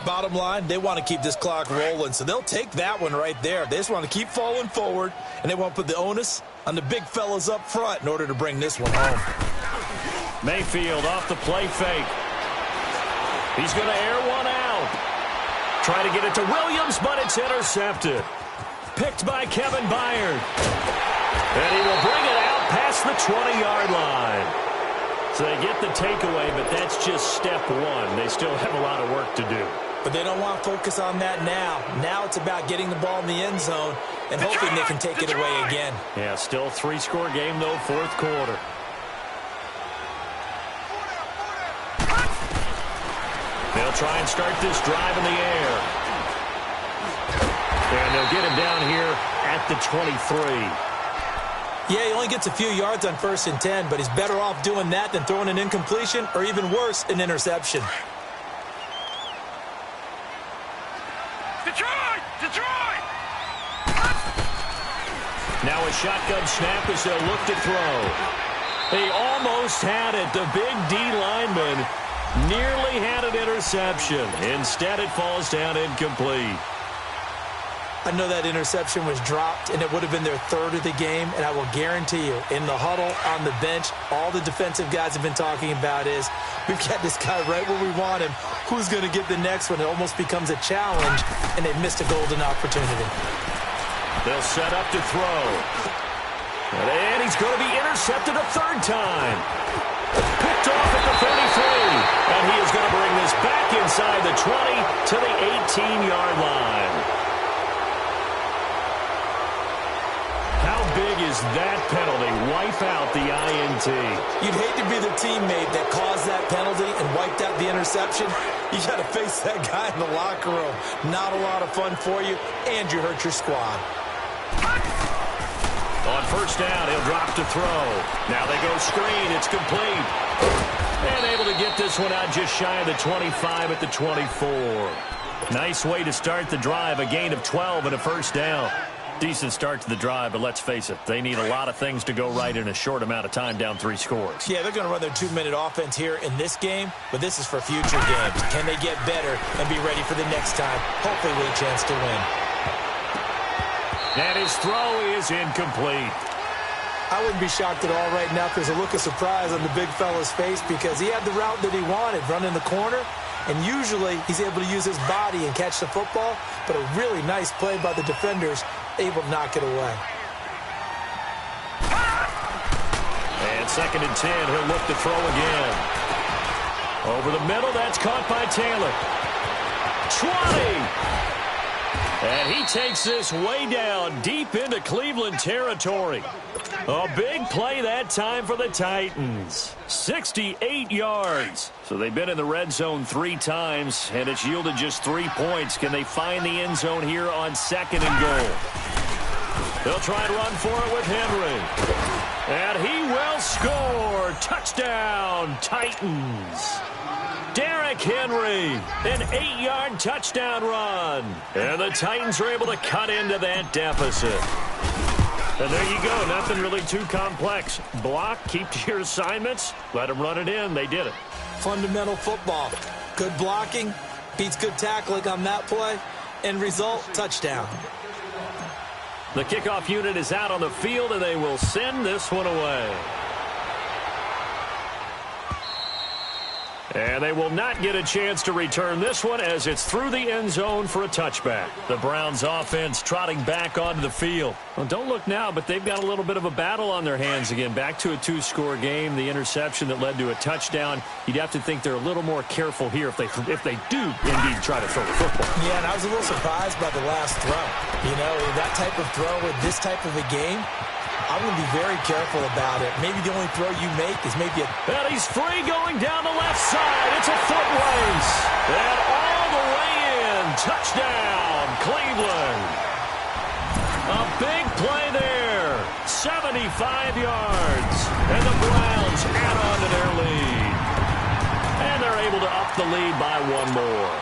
Bottom line, they want to keep this clock rolling, so they'll take that one right there. They just want to keep falling forward, and they want to put the onus on the big fellas up front in order to bring this one home. Mayfield off the play fake. He's going to air one out. Try to get it to Williams, but it's intercepted. Picked by Kevin Byard. And he will bring it out past the 20-yard line. So they get the takeaway, but that's just step 1. They still have a lot of work to do. But they don't want to focus on that now. Now it's about getting the ball in the end zone and hoping they can take it away again. Yeah, still 3-score game, though, 4th quarter. They'll try and start this drive in the air. And they'll get him down here at the 23. Yeah, he only gets a few yards on 1st and 10, but he's better off doing that than throwing an incompletion or even worse, an interception. a shotgun snap as they'll look to throw. He almost had it. The big D lineman nearly had an interception. Instead, it falls down incomplete. I know that interception was dropped, and it would have been their third of the game, and I will guarantee you, in the huddle, on the bench, all the defensive guys have been talking about is, we've got this guy right where we want him. Who's going to get the next one? It almost becomes a challenge, and they missed a golden opportunity. They'll set up to throw. And he's going to be intercepted a third time. Picked off at the 33. And he is going to bring this back inside the 20 to the 18-yard line. How big is that penalty? Wipe out the INT. You'd hate to be the teammate that caused that penalty and wiped out the interception. You got to face that guy in the locker room. Not a lot of fun for you, and you hurt your squad. On first down, he'll drop to throw. Now they go screen. It's complete. And able to get this one out just shy of the 25 at the 24. Nice way to start the drive. A gain of 12 and a first down. Decent start to the drive, but let's face it, they need a lot of things to go right in a short amount of time, down 3 scores. Yeah, they're going to run their 2-minute offense here in this game, but this is for future games. Can they get better and be ready for the next time? Hopefully with a chance to win. And his throw is incomplete. I wouldn't be shocked at all right now if there's a look of surprise on the big fella's face because he had the route that he wanted, running the corner, and usually he's able to use his body and catch the football, but a really nice play by the defenders, able to knock it away. And 2nd and 10, he'll look to throw again. Over the middle, that's caught by Taylor. 20! And he takes this way down, deep into Cleveland territory. A big play that time for the Titans. 68 yards. So they've been in the red zone 3 times, and it's yielded just 3 points. Can they find the end zone here on 2nd and goal? They'll try and run for it with Henry. And he will score. Touchdown, Titans. Derrick Henry, an 8-yard touchdown run. And the Titans are able to cut into that deficit. And there you go. Nothing really too complex. Block, keep to your assignments, let them run it in. They did it. Fundamental football. Good blocking, beats good tackling on that play. End result, touchdown. The kickoff unit is out on the field, and they will send this one away. And they will not get a chance to return this one as it's through the end zone for a touchback. The Browns offense trotting back onto the field. Well, don't look now, but they've got a little bit of a battle on their hands again. Back to a 2-score game. The interception that led to a touchdown. You'd have to think they're a little more careful here if they do indeed try to throw the football. Yeah, and I was a little surprised by the last throw. You know, that type of throw with this type of a game, I'm going to be very careful about it. Maybe the only throw you make is maybe a... And he's free going down the left side. It's a foot race. And all the way in. Touchdown, Cleveland. A big play there. 75 yards. And the Browns add on to their lead. And they're able to up the lead by 1 more.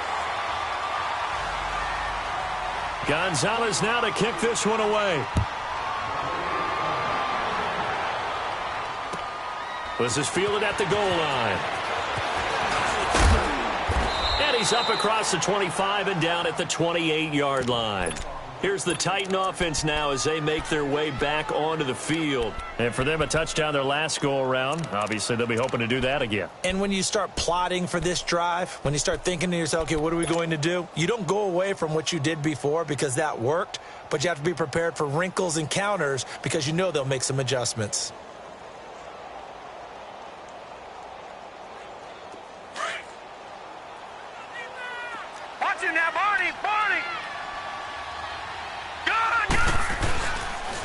Gonzalez now to kick this one away. This is fielded at the goal line. And he's up across the 25 and down at the 28-yard line. Here's the Titan offense now as they make their way back onto the field. And for them, a touchdown their last go-around. Obviously, they'll be hoping to do that again. And when you start plotting for this drive, when you start thinking to yourself, okay, what are we going to do? You don't go away from what you did before because that worked, but you have to be prepared for wrinkles and counters because you know they'll make some adjustments.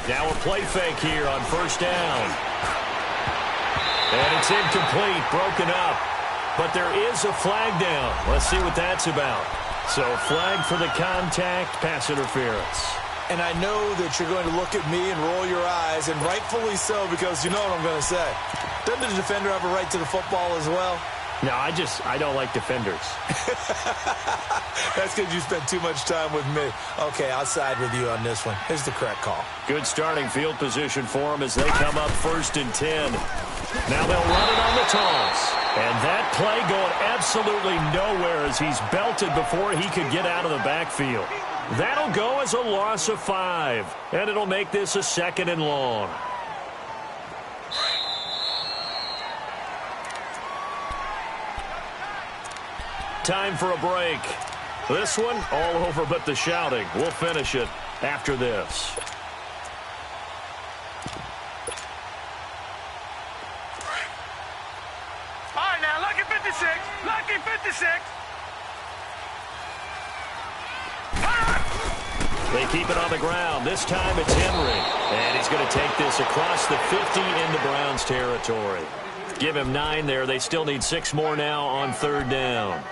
Now a play fake here on first down. And it's incomplete, broken up. But there is a flag down. Let's see what that's about. So flag for the contact, pass interference. And I know that you're going to look at me and roll your eyes, and rightfully so, because you know what I'm going to say. Doesn't the defender have a right to the football as well? No, I don't like defenders. That's because you spent too much time with me. Okay, I'll side with you on this one. Here's the correct call. Good starting field position for them as they come up 1st and 10. Now they'll run it on the toss. And that play going absolutely nowhere as he's belted before he could get out of the backfield. That'll go as a loss of 5. And it'll make this a 2nd and long. Time for a break. This one, all over but the shouting. We'll finish it after this. All right, now, lucky 56. Lucky 56. They keep it on the ground. This time it's Henry. And he's going to take this across the 50 into Browns territory. Give him 9 there. They still need 6 more now on 3rd down.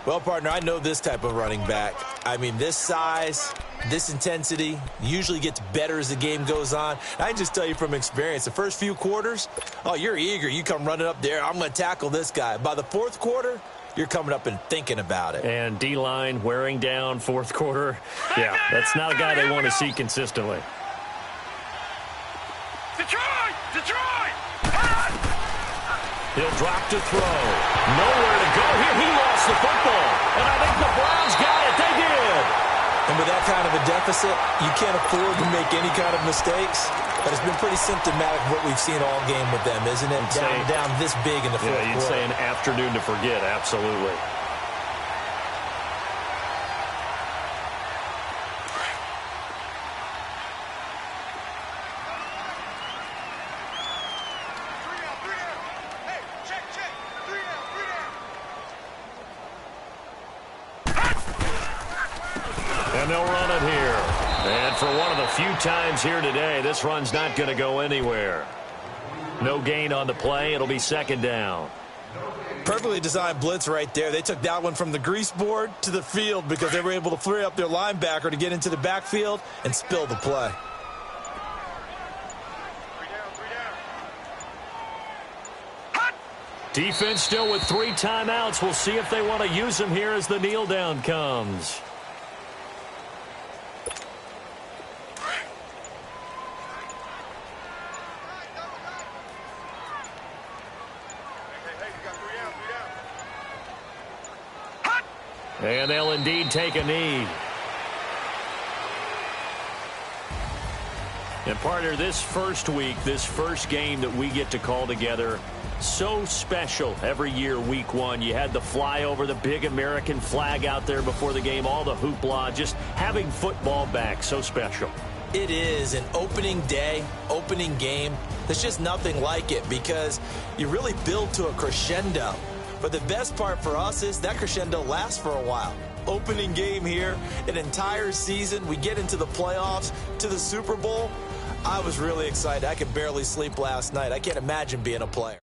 Well, partner, I know this type of running back. I mean, this size, this intensity usually gets better as the game goes on. I can just tell you from experience, the first few quarters, oh, you're eager. You come running up there, I'm going to tackle this guy. By the 4th quarter, you're coming up and thinking about it. And D-line wearing down 4th quarter. Yeah, that's not a guy they want to see consistently. Detroit! Detroit! He'll drop to throw. Nowhere to go here. He lost the football. And I think the Browns got it. They did. And with that kind of a deficit, you can't afford to make any kind of mistakes. But it's been pretty symptomatic of what we've seen all game with them, isn't it? Down this big in the 4th quarter. Yeah, you'd say an afternoon to forget. Absolutely. And they'll run it here. And for one of the few times here today, this run's not going to go anywhere. No gain on the play. It'll be 2nd down. Perfectly designed blitz right there. They took that one from the grease board to the field because they were able to free up their linebacker to get into the backfield and spill the play. Defense still with 3 timeouts. We'll see if they want to use them here as the kneel down comes. And they'll indeed take a knee. And partner, this first week, this first game that we get to call together, so special every year, week 1. You had the flyover, the big American flag out there before the game, all the hoopla, just having football back, so special. It is an opening day, opening game. There's just nothing like it because you really build to a crescendo. But the best part for us is that crescendo lasts for a while. Opening game here, an entire season. We get into the playoffs, to the Super Bowl. I was really excited. I could barely sleep last night. I can't imagine being a player.